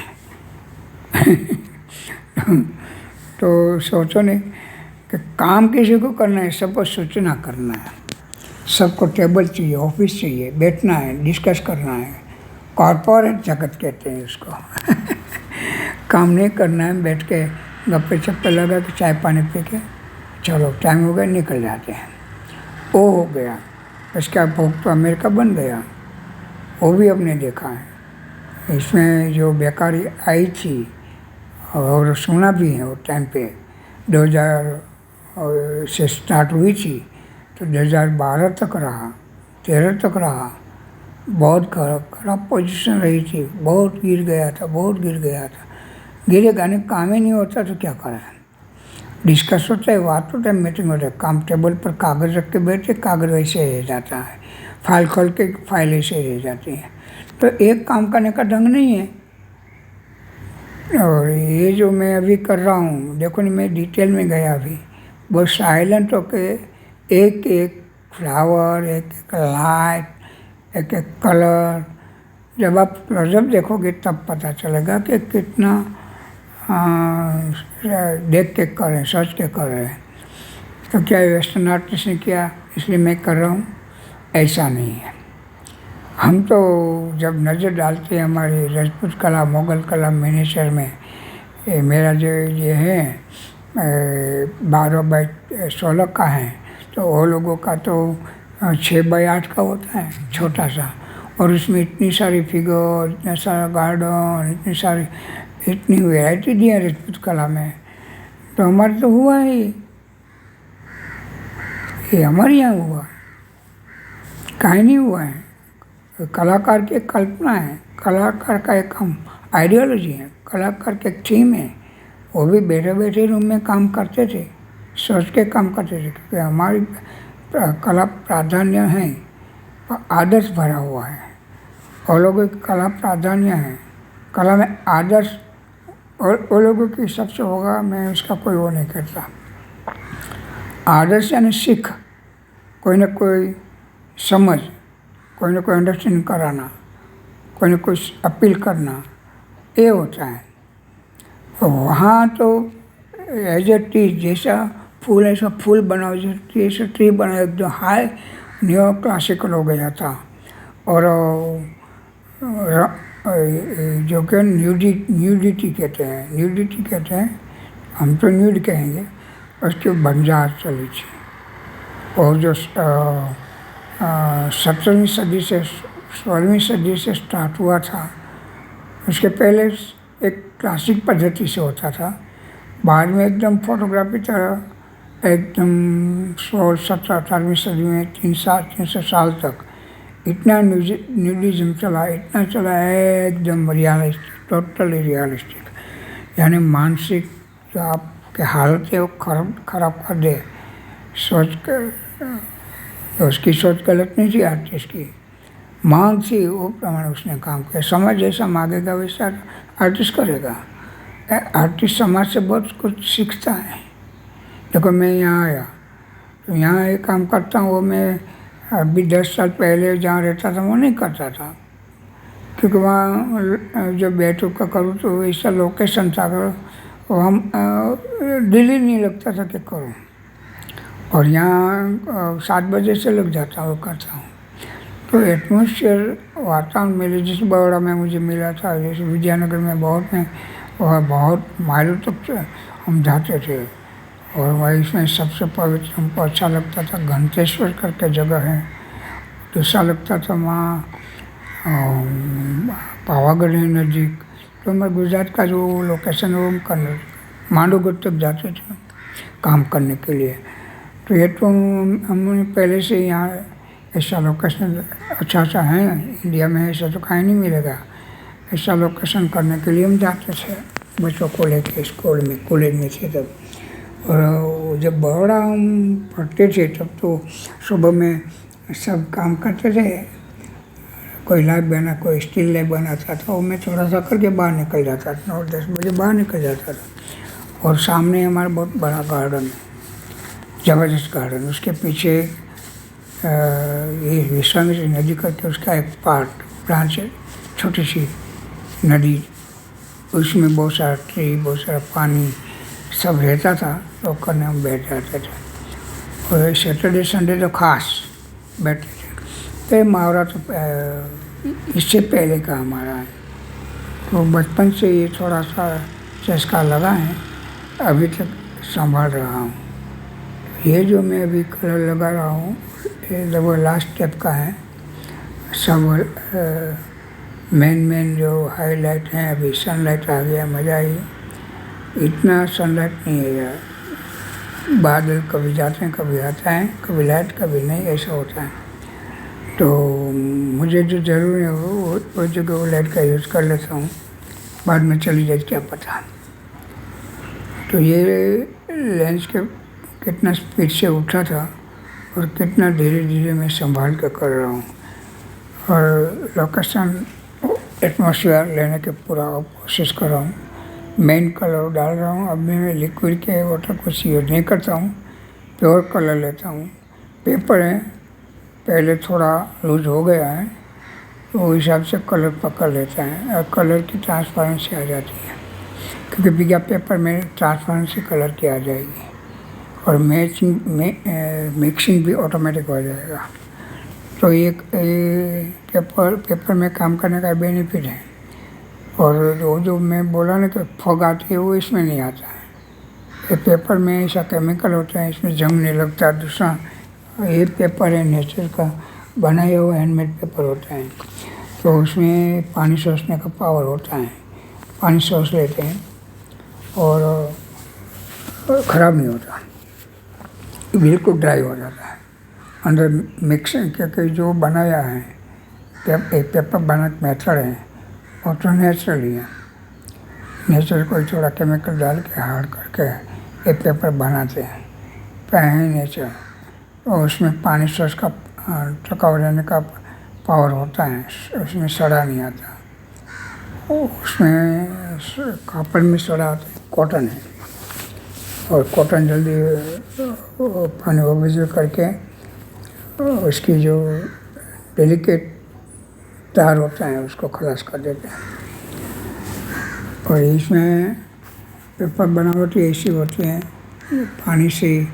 तो सोचो नहीं कि काम किसी को करना है, सबको सूचना करना है, सबको टेबल चाहिए, ऑफिस चाहिए, बैठना है, डिस्कस करना है। कॉरपोरेट जगत कहते हैं उसको। काम नहीं करना है, बैठ के गप्पे चप्पे लगा के चाय पानी पी के चलो टाइम हो गया निकल जाते हैं। वो हो गया। इसका भोग तो अमेरिका बन गया, वो भी हमने देखा है। इसमें जो बेकारी आई थी और सुना भी है, वो टाइम पे 2000 से स्टार्ट हुई थी तो 2012 तक रहा, 13 तक रहा। बहुत खराब पोजीशन रही थी, बहुत गिर गया था। गिरे गाने काम ही नहीं होता तो क्या करें। डिस्कस होता है, बात होता है, मीटिंग होता है, काम टेबल पर कागज़ रख के बैठे, कागज़ वैसे रह जाता है, फाइल खोल के फाइल ऐसे रह जाती है। तो एक काम करने का ढंग नहीं है। और ये जो मैं अभी कर रहा हूँ, देखो नहीं, मैं डिटेल में गया अभी, बहुत साइलेंट होके एक एक फ्लावर, एक एक लाइट, एक एक कलर, जब आप जब देखोगे तब पता चलेगा कि कितना देख के कर रहे हैं, सोच के कर रहे हैं। तो क्या वेस्टर्न आर्टिस्ट ने किया इसलिए मैं कर रहा हूँ, ऐसा नहीं है। हम तो जब नज़र डालते हैं हमारी राजपूत कला, मुग़ल कला, मिनिएचर में, मेरा जो ये है 12x16 का है, तो वो लोगों का तो 6x8 का होता है, छोटा सा। और उसमें इतनी सारी फिगर, इतना सारा गार्डन, इतनी वैरायटी दी है राजपूत कला में। तो हमारे तो हुआ ही, ये हमारे यहाँ हुआ, कहीं नहीं हुआ है। कलाकार की एक कल्पना है, कलाकार का एक हम आइडियोलॉजी है, कलाकार की एक थीम है। वो भी बैठे बैठे रूम में काम करते थे, सोच के काम करते थे, क्योंकि हमारी कला प्राधान्य है, आदर्श भरा हुआ है। और लोगों की कला प्राधान्य है, कला में आदर्श और वो लोगों के हिसाब से होगा, मैं उसका कोई वो नहीं करता। आदर्श यानी सीख, कोई ना कोई समझ, कोई ना कोई अंडरस्टैंडिंग कराना, कोई ना कोई अपील करना, ये होता है। तो वहाँ तो एज ए ट्री, जैसा फूल ऐसा फूल बनाओ, जैसे ट्री बनाओ, एकदम हाई न्यू क्लासिकल हो गया था। और जो कि न्यूडिटी कहते हैं, हम तो न्यूड कहेंगे, उसकी बंजार चली थी। और जो 17वीं सदी से 16वीं सदी से स्टार्ट हुआ था, उसके पहले एक क्लासिक पद्धति से होता था, बाद में एकदम फोटोग्राफी तरह एकदम 16, 17, 18वीं सदी में 300 साल तक इतना न्यूडिज्म चला, इतना चला है, एकदम रियलिस्टिक, टोटली रियलिस्टिक। यानी मानसिक जो आपके हालत है वो खराब कर दे, सोच कर, उसकी सोच गलत नहीं थी आर्टिस्ट की, मांग थी वो प्रमाणे उसने काम किया। समाज जैसा मांगेगा वैसा आर्टिस्ट करेगा। आर्टिस्ट समाज से बहुत कुछ सीखता है। देखो मैं यहाँ आया, तो यहाँ एक काम करता हूँ, वो मैं अभी 10 साल पहले जहाँ रहता था वो नहीं करता था, क्योंकि वहाँ जब बैठक का करूँ तो ऐसा लोकेशन था, वो हम दिल ही नहीं लगता था कि करूँ। और यहाँ 7 बजे से लग जाता हूँ, करता हूँ। तो एटमॉस्फेयर, वातावरण मेरे जिस बड़ौदा में मुझे मिला था, जैसे विद्यानगर में बहुत माइलों तक हम जाते थे। और वही इसमें सबसे पवित्र हमको अच्छा लगता था, घंटेश्वर करके जगह है। दूसरा लगता था वहाँ पावागढ़ है नज़दीक। तो हमारे गुजरात का जो लोकेशन है वो हम मांडोगढ़ तक जाते थे काम करने के लिए। तो ये तो हमने पहले से यहाँ ऐसा लोकेशन अच्छा है, इंडिया में ऐसा तो कहीं नहीं मिलेगा। ऐसा लोकेशन करने के लिए हम जाते थे बच्चों को लेके स्कूल में, कॉलेज में थे तब। और जब बड़ौदा हम पढ़ते थे तब तो सुबह में सब काम करते थे, कोई लैब बना, कोई स्टील लैब बनाता था, वो मैं थोड़ा सा करके बाहर निकल जाता था, 9-10 बजे बाहर निकल जाता था। और सामने हमारा बहुत बड़ा गार्डन है, ज़बरदस्त गार्डन, उसके पीछे ये विश्वामित्री नदी करके उसका एक ब्रांच है, छोटी सी नदी, उसमें बहुत सारा ट्री, बहुत सारा पानी सब रहता था। तो करने हम बैठ जाते थे, और सैटरडे संडे तो खास बैठते थे। तो मुहावरा तो इससे पहले का हमारा है, तो बचपन से ये थोड़ा सा चस्का लगा है, अभी तक संभाल रहा हूँ। ये जो मैं अभी कलर लगा रहा हूँ, ये लगभग लास्ट स्टेप का है। सब मेन जो हाईलाइट हैं, अभी सनलाइट आ गया, मज़ा आई। इतना सनलाइट नहीं है यार, बादल कभी जाते हैं, कभी आता है, कभी लाइट कभी नहीं, ऐसा होता है। तो मुझे जो ज़रूरी है वो जगह वो लाइट का यूज़ कर लेता हूँ, बाद में चली जाए क्या पता। तो ये लेंस के कितना स्पीड से उठा था और कितना धीरे धीरे मैं संभाल कर कर रहा हूँ। और लोकेशन एटमॉस्फेयर लेने की पूरा कोशिश कर रहा हूँ। मेन कलर डाल रहा हूँ, अभी मैं लिक्विड के वाटर कुछ यूज़ नहीं करता हूँ, प्योर कलर लेता हूँ। पेपर है, पहले थोड़ा लूज हो गया है, तो उस हिसाब से कलर पकड़ लेता है और कलर की ट्रांसपेरेंसी आ जाती है, क्योंकि बिगा पेपर में ट्रांसपेरेंसी कलर की आ जाएगी और मिक्सिंग भी ऑटोमेटिक हो जाएगा। तो एक पेपर में काम करने का बेनिफिट है। और वो जो मैं बोला ना कि फॉग आती है, वो इसमें नहीं आता है। ये पेपर में ऐसा केमिकल होता है, इसमें जंग नहीं लगता। दूसरा ये पेपर है नेचर का, बनाए हुए हैंडमेड पेपर होते हैं, तो उसमें पानी सोखने का पावर होता है। पानी सोख लेते हैं और ख़राब नहीं होता, बिल्कुल ड्राई हो जाता है अंदर मिक्सिंग। क्योंकि जो बनाया है एक पेपर बनाने का मेथड है और तो नेचुरली है, नेचुरल कोई थोड़ा केमिकल डाल के हार्ड करके एक पेपर बनाते हैं, पहले नेचर। और उसमें पानी सोच का टकाऊ रहने का पावर होता है, उसमें सड़ा नहीं आता। उसमें कापड़ में सड़ा आता है, कॉटन है, और कॉटन जल्दी पानी ऑब्जर्व करके उसकी जो डेलिकेट तार होता है उसको खलास कर देते हैं। और इसमें पेपर बनावटी ऐसी होती है, पानी से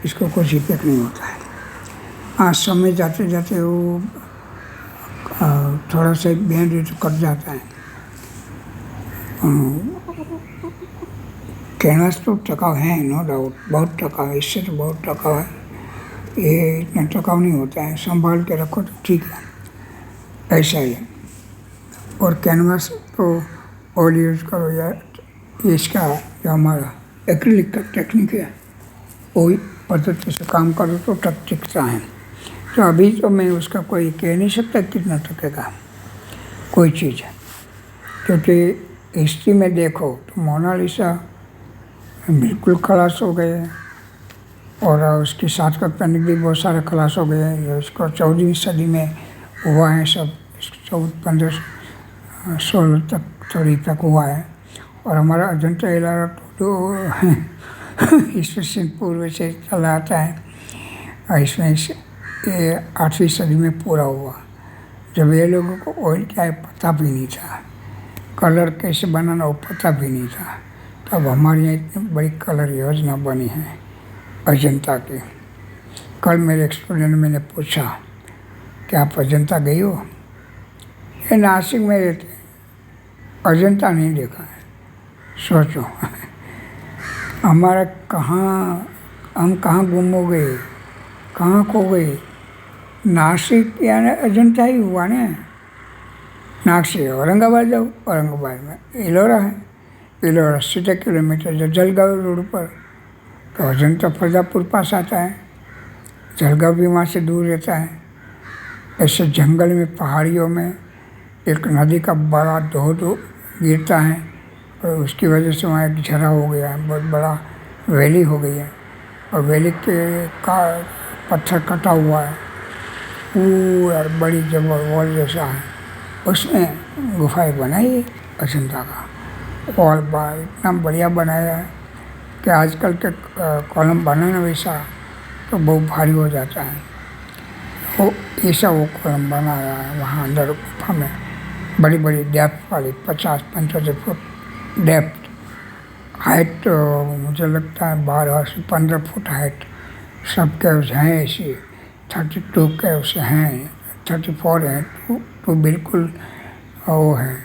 इसको कुछ इफेक्ट नहीं होता है। आज समय जाते जाते वो थोड़ा सा बैंड तो कट जाता है। कैनवास तो टिकाऊ है, नो डाउट, बहुत टिकाऊ है, इससे तो बहुत टिकाऊ है। ये इतना टिकाऊ नहीं होता है, संभाल के रखो तो ठीक है, ऐसा ही है। और कैनवास तो ऑयल यूज करो या इसका जो हमारा एक्रिलिक का टेक्निक है वही पद्धति से काम करो तो टिकता है। तो अभी तो मैं उसका कोई कह नहीं सकता कितना टकेगा कोई चीज़, क्योंकि हिस्ट्री में देखो तो मोनालिसा बिल्कुल खलास हो गए और उसके साथ का पेंटिंग भी बहुत सारे खलास हो गए हैं। इसको 14वीं सदी में हुआ है, सब 1500 तक थोड़ी तक हुआ है। और हमारा अजंता एलोरा तो ईसवीं से पूर्व से चला आता है। इसमें ये 8वीं सदी में पूरा हुआ, जब ये लोगों को ऑयल क्या है पता भी नहीं था, कलर कैसे बनाना वो पता भी नहीं था। तब हमारे यहाँ इतनी बड़ी कलर योजना बनी है अजंता की। कल मेरे एक स्टूडेंट मैंने पूछा कि आप अजंता गई हो? ये नासिक में रहते, अजंता नहीं देखा है। सोचो हमारा हम कहाँ गुम हो गए, कहाँ खो गए। नासिक यानी अजंता ही हुआ ना। नासिक औरंगाबाद जाओ, औरंगाबाद में एलोरा है, एलोरा 70 किलोमीटर जो जलगांव रोड पर, तो अजंता फरदापुर पास आता है, जलगांव भी वहाँ से दूर रहता है। ऐसे जंगल में पहाड़ियों में एक नदी का बड़ा धोध गिरता है और उसकी वजह से वहाँ एक झरा हो गया है, बहुत बड़ा वैली हो गई है। और वैली के का पत्थर कटा हुआ है, पूरा बड़ी जबर वॉल जैसा है, उसमें गुफाएं बनाई अजंता का। वॉल बार इतना बढ़िया बनाया है कि आजकल के कॉलम बनाना वैसा तो बहुत भारी हो जाता है, वो ऐसा वो कॉलम बनाया है वहाँ अंदर गुफा में। बड़ी बड़ी डेप्थ वाली 50-75 फुट डेप्थ, हाइट तो मुझे लगता है 12 से 15 फुट हाइट। सब कैव्स हैं ऐसी, 32 कैव्स हैं, 34 हैं, तो बिल्कुल वो है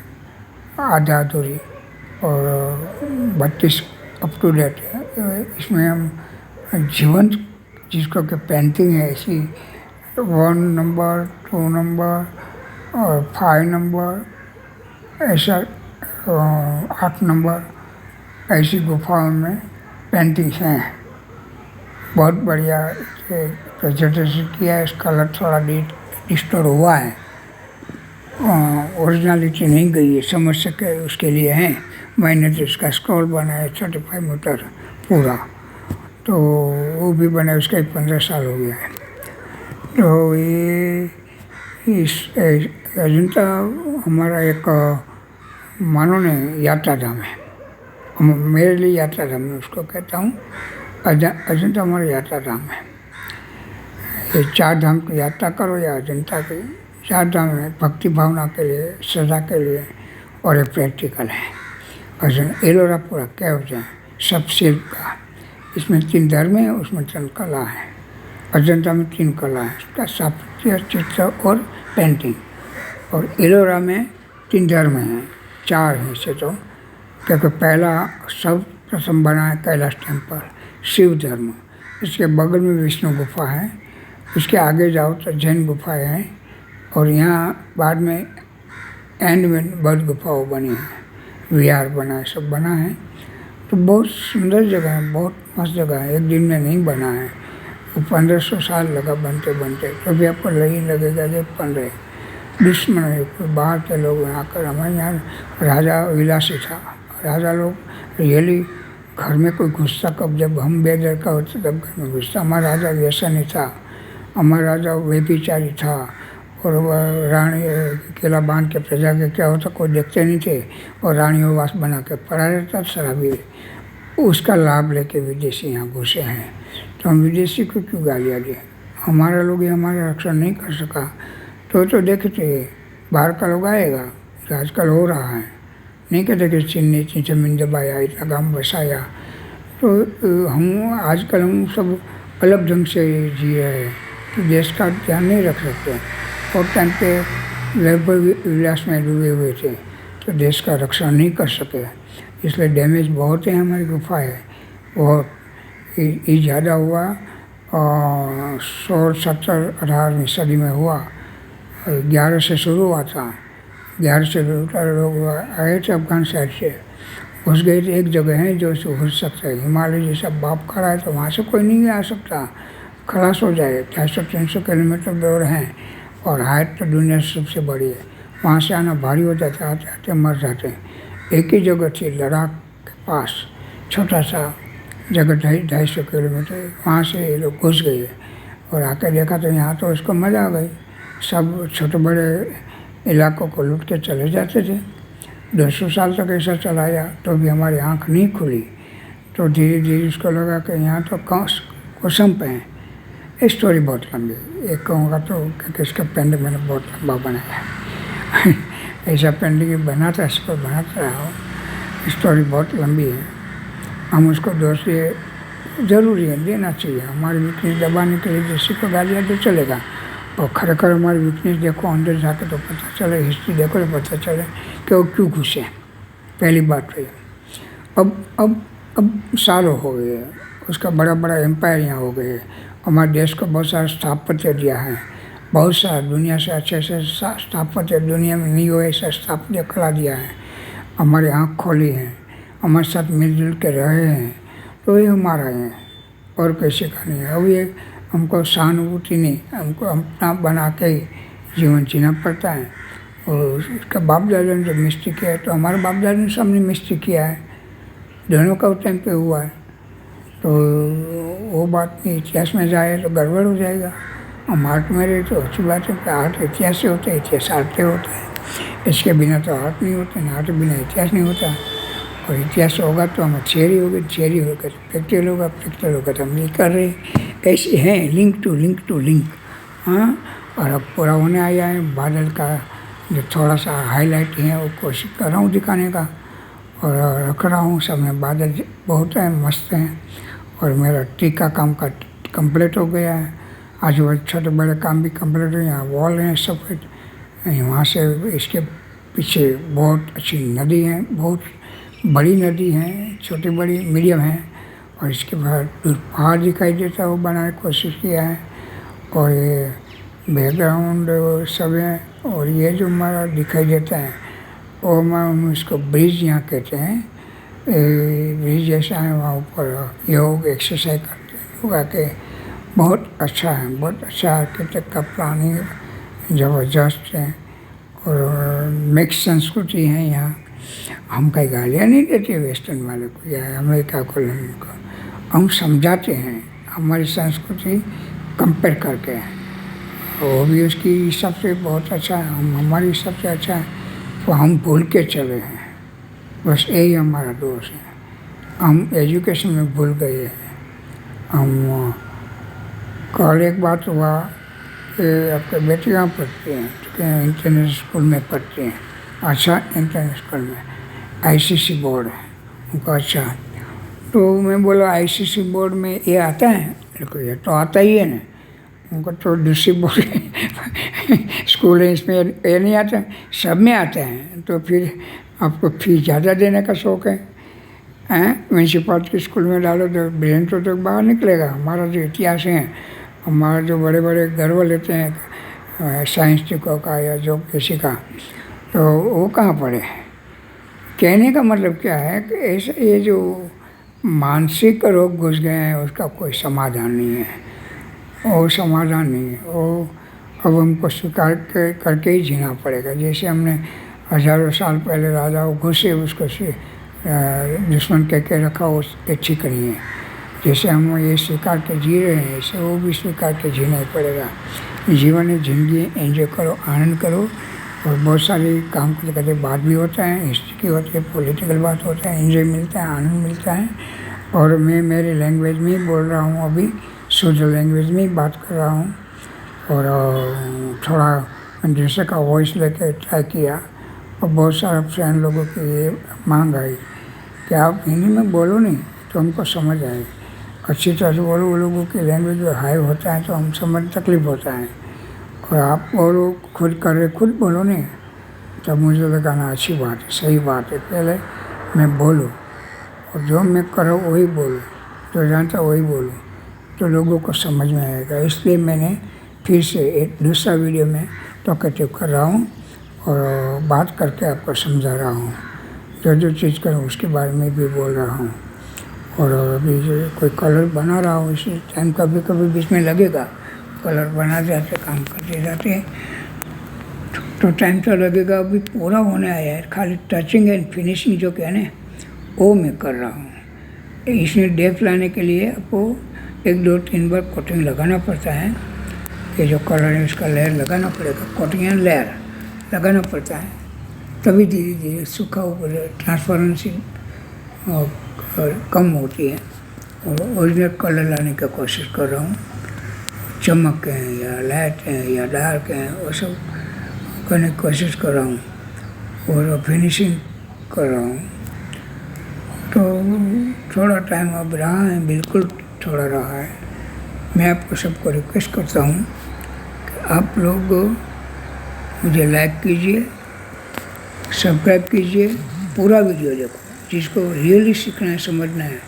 आधा अधूरी, और 32 अप टू डेट है। इसमें हम जीवंत जिसको कि पेंटिंग है ऐसी 1 नंबर 2 नंबर और 5 नंबर ऐसा 8 नंबर ऐसी गुफाओं में पेंटिंग्स हैं। बहुत बढ़िया प्रेजेंटेशन किया है, इसका कलर थोड़ा डिस्टोर हुआ है, ओरिजिनलिटी नहीं गई है, समझ सके उसके लिए हैं। मैंने तो इसका स्क्रॉल बनाया 35 मीटर पूरा, तो वो भी बना उसका 15 साल हो गया है। तो ये इस अजंता हमारा एक मानो ने यात्रा धाम है, मेरे लिए यात्रा धाम मैं उसको कहता हूँ। अजंता हमारा यात्रा धाम है। ये 4 धाम की यात्रा करो या अजंता की 4 धाम है, भक्ति भावना के लिए, श्रद्धा के लिए, और ये प्रैक्टिकल है। अजंता एलोरा पूरा कैव्स है, सब शिल्प का। इसमें 3 धर्म है, उसमें 3 कला है। अजंता में 3 कला है, उसका स्थापत्य, चित्र और पेंटिंग। और एलोरा में 3 धर्म हैं, 4 हैं इसे तो, क्योंकि पहला सब प्रथम बना है कैलाश टेम्पल, शिव धर्म। इसके बगल में विष्णु गुफा है उसके आगे जाओ तो जैन गुफाएं हैं, और यहाँ बाद में एंड में बौद्ध गुफाओं बनी है, विहार बना है, सब बना है। तो बहुत सुंदर जगह है, बहुत मस्त जगह है। एक दिन में नहीं बना है, वो 1500 साल लगा बनते बनते। तो भी आपको नहीं लगेगा कि 15 है। कोई बाहर के लोग यहाँ कर, हमारे यहाँ राजा विलासी था, राजा लोग रियली घर में कोई घुसता कब, जब हम बेदरकार होते तब घर में घुसता। हमारा राजा वैसा नहीं था, हमारा राजा व्यभिचारी था, और वह रानी किला बांध के प्रजा के क्या होता कोई देखते नहीं थे, और रानियों वास बना के पड़ा रहता शराबी। उसका लाभ लेके विदेशी यहाँ घुसे हैं, तो हम विदेशी को क्यों गालियाँ दें। हमारा लोग ये हमारा रक्षण नहीं कर सका, तो देखते बाहर का लोग आएगा, जो आजकल हो रहा है। नहीं कहते कि चीन ने इतनी ज़मीन दबाया, इतना गांव बसाया। तो हम आजकल हम सब अलग ढंग से जी रहे हैं कि देश का ध्यान नहीं रख सकते, और टाइम पे वैभव विलास में डूबे हुए थे, तो देश का रक्षण नहीं कर सके। इसलिए डैमेज बहुत है हमारी गुफा है, बहुत ये ज़्यादा हुआ। 16, 17, 18वीं सदी में हुआ। 11 से शुरू हुआ था, 11 से लोग आए थे अफगान साइड से, घुस गए थे। एक जगह है जो घुस सकता है, हिमालय जैसा बाप खड़ा है, तो वहाँ से कोई नहीं आ सकता, खलास हो जाए। 250-300 किलोमीटर दूर हैं, और हाइट तो दुनिया से सबसे बड़ी है। वहाँ से आना भारी हो जाता है, आते आते मर जाते हैं। एक ही जगह थी लद्दाख के पास, छोटा सा जगह 250 किलोमीटर, वहाँ से ये लोग घुस गए, और आके देखा तो यहाँ तो उसको मज़ा आ गई। सब छोटे बड़े इलाकों को लूट के चले जाते थे। 200 साल तक ऐसा चलाया, तो भी हमारी आँख नहीं खुली। तो धीरे धीरे उसको लगा कि यहाँ तो कसम पे हैं। स्टोरी बहुत लंबी, एक कहूँगा तो कि इसका पेंड मैंने बहुत लंबा बनाया ऐसा पेंडिंग बनाता, इस पर बनाता रहा हूँ। स्टोरी बहुत लंबी है, हम उसको दोष दिए, ज़रूरी है, देना चाहिए। हमारी वीकनेस दबाने के लिए किसी को गालियाँ तो चलेगा, और खरेखर हमारी वीकनेस देखो, अंदर जाके तो पता चले, हिस्ट्री देखो तो पता चले कि वो क्यों घुसे। पहली बात तो ये। अब सालों हो गए, उसका बड़ा बड़ा एम्पायर यहाँ हो गए। हमारे देश को बहुत सारा स्थापत्य दिया है, बहुत सारा दुनिया से अच्छे से स्थापत्य दुनिया में नहीं हो ऐसा स्थापत्य कला दिया है। हमारी आँख खोली है, हमारे साथ मिलजुल के रहे हैं, तो ये हमारा है, और कैसे का नहीं है। अब ये हमको सहानुभूति नहीं, हमको अपना बना के ही जीवन जीना पड़ता है। और उसका बाप दादा ने जो मिस्त्री किया है, तो हमारे बाप दादा ने सबने मिस्त्री किया है, दोनों का टाइम पे हुआ है। तो वो बात नहीं, इतिहास में जाए तो गड़बड़ हो जाएगा। हम आर्ट में रहे तो अच्छी बात है कि आर्ट इतिहास से होता है, इतिहास आर्ट से होता है। इसके बिना तो आर्ट नहीं होता, ना आर्ट बिना इतिहास नहीं होता। और इतिहास होगा तो हम थियरी होगी, थियरी होगा तो प्रैक्टिकल होगा, प्रैक्टिकल होगा तो हम नहीं कर रहे। ऐसे हैं लिंक टू लिंक। हाँ, और अब पूरा होने आया है। बादल का जो थोड़ा सा हाईलाइट है वो कोशिश कर रहा हूँ दिखाने का, और रख रहा हूँ। सब में बादल बहुत है, मस्त हैं। और मेरा ट्री का काम का कंप्लीट हो गया है। आजू बाजू छोटे बड़े काम भी कंप्लीट हो गए। यहाँ वॉल हैं सफ़ेद, वहाँ से इसके पीछे बहुत अच्छी नदी है, बहुत बड़ी नदी है, छोटी बड़ी मीडियम है। और इसके बाद पहाड़ दिखाई देता है, वो बनाने की कोशिश किया है। और ये बैकग्राउंड सब है। और ये जो हमारा दिखाई देता है वो हम इसको ब्रिज यहाँ कहते हैं। ब्रिज जैसा है, वहाँ ऊपर योग एक्सरसाइज करते हैं लोग आके। बहुत अच्छा है, बहुत अच्छा आर्किटेक्ट का प्लानिंग ज़बरदस्त है। और मिक्स संस्कृति है यहाँ। हम कई गालियाँ नहीं देते वेस्टर्न वाले को या अमेरिका को, हम समझाते हैं हमारी संस्कृति कंपेयर करके। वो भी उसकी हिसाब से बहुत अच्छा है, हम हमारी हिसाब से अच्छा है। तो हम भूल के चले हैं, बस यही हमारा दोष है। हम एजुकेशन में भूल गए हैं। हम कल एक बात हुआ कि आपके बेटे कहाँ पढ़ते हैं, तो क्या इंटरनेशनल स्कूल में पढ़ते हैं। अच्छा, इंटरनेशनल स्कूल में आईसीसी बोर्ड है उनका। अच्छा, तो मैं बोला आईसीसी बोर्ड में ये आता है? देखो ये तो आता ही है ना, उनको तो दूसरी बोर्ड स्कूल है, इसमें ये नहीं आता, सब में आता है। तो फिर आपको फीस ज़्यादा देने का शौक़ है, म्यूनसिपालिटी के स्कूल में डालो तो ब्रेन तो बाहर निकलेगा। हमारा जो इतिहास है हमारा जो बड़े बड़े गर्व लेते हैं साइंटिस्टों का या जो किसी का, तो वो कहाँ पड़े हैं। कहने का मतलब क्या है कि ऐसे ये जो मानसिक रोग घुस गए हैं उसका कोई समाधान नहीं है, वो समाधान नहीं है, वो अब हमको स्वीकार करके ही जीना पड़ेगा। जैसे हमने हज़ारों साल पहले राजाओं घुसे उसको से दुश्मन कह के रखा, उसके ठीक नहीं है। जैसे हम ये स्वीकार के जी रहे हैं ऐसे वो भी स्वीकार के जीना ही पड़ेगा। जीवन है, ज़िंदगी एंजॉय करो, आनंद करो। और बहुत सारे काम करते करते बात भी होता है, हिस्ट्री की होती है, पॉलिटिकल बात होता है, एंजॉय मिलता है, आनंद मिलता है। और मैं मेरे लैंग्वेज में ही बोल रहा हूँ, अभी शुद्ध लैंग्वेज में ही बात कर रहा हूँ। और थोड़ा दूसरे का वॉइस लेके ट्राई किया और बहुत सारे फ्रेंड लोगों की ये मांग आई कि आप हिंदी में बोलो नहीं तो हमको समझ आएगी, अच्छी तरह से बोलो। वो लोगों की लैंग्वेज में हाई होता है तो हम समझ तकलीफ होता है। और आप बोलो खुद कर रहे, खुद बोलो नहीं, तब मुझे लगा ना अच्छी बात है, सही बात है। पहले मैं बोलूँ और जो मैं करूँ वही बोलूँ, जो जानता वही बोलूँ, तो लोगों को समझ में आएगा। इसलिए मैंने फिर से एक दूसरा वीडियो में टॉकेटिव कर रहा हूँ और बात करके आपको समझा रहा हूँ। जो जो चीज़ करूँ उसके बारे में भी बोल रहा हूँ। और अभी जो कोई कलर बना रहा हूँ, इसी टाइम कभी कभी बीच में लगेगा, कलर बना जाते काम करते जाते तो टाइम तो लगेगा। अभी पूरा होने आया है, खाली टचिंग एंड फिनिशिंग जो कहने वो मैं कर रहा हूँ। इसमें डेप्थ लाने के लिए आपको 1 2 3 बार कोटिंग लगाना पड़ता है। ये जो कलर है उसका लेयर लगाना पड़ेगा, कोटिंग एंड लेयर लगाना पड़ता है, तभी धीरे धीरे सूखा ऊपर ट्रांसपेरेंसी कम होती है। और ओरिजिनल कलर लाने की कोशिश कर रहा हूँ। चमक हैं या लाइट हैं या डार्क हैं वो सब करने की कोशिश कर रहा हूँ और फिनिशिंग कर रहा हूँ। तो थोड़ा टाइम अब रहा है, बिल्कुल थोड़ा रहा है। मैं आपको सबको रिक्वेस्ट करता हूँ कि आप लोग मुझे लाइक कीजिए, सब्सक्राइब कीजिए, पूरा वीडियो देखो। जिसको रियली सीखना है, समझना है,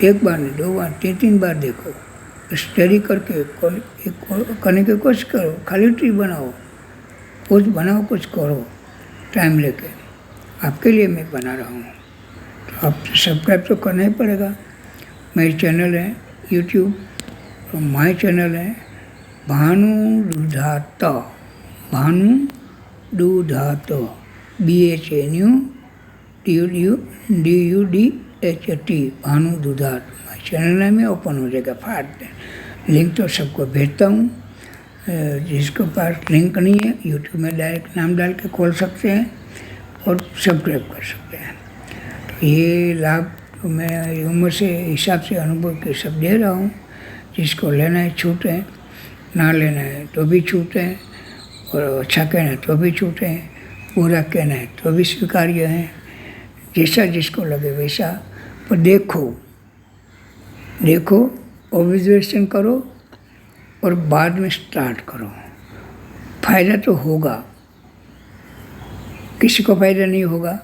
1 बार नहीं 2 बार 3 बार देखो, स्टडी करके करने की कोशिश करो। खाली ट्री बनाओ, कुछ बनाओ, कुछ करो, टाइम लेके। आपके लिए मैं बना रहा हूँ, तो आप सब्सक्राइब तो करना ही पड़ेगा। मेरी चैनल है यूट्यूब, और माय चैनल है भानु दुधात, भानु दुधात, BHANUDUDHT, भानु दुधात। माय चैनल में ओपन हो जाएगा फाट। लिंक तो सबको भेजता हूँ। जिसके पास लिंक नहीं है यूट्यूब में डायरेक्ट नाम डाल के खोल सकते हैं और सब्सक्राइब कर सकते हैं। तो ये लाभ तो मैं उम्र से हिसाब से अनुभव के सब दे रहा हूँ। जिसको लेना है छूट है, ना लेना है तो भी छूट है, और अच्छा कहना है तो भी छूट है, पूरा कहना है तो भी स्वीकार्य है। जैसा जिसको लगे वैसा, पर देखो ऑब्जर्वेशन करो और बाद में स्टार्ट करो। फ़ायदा तो होगा, किसी को फ़ायदा नहीं होगा।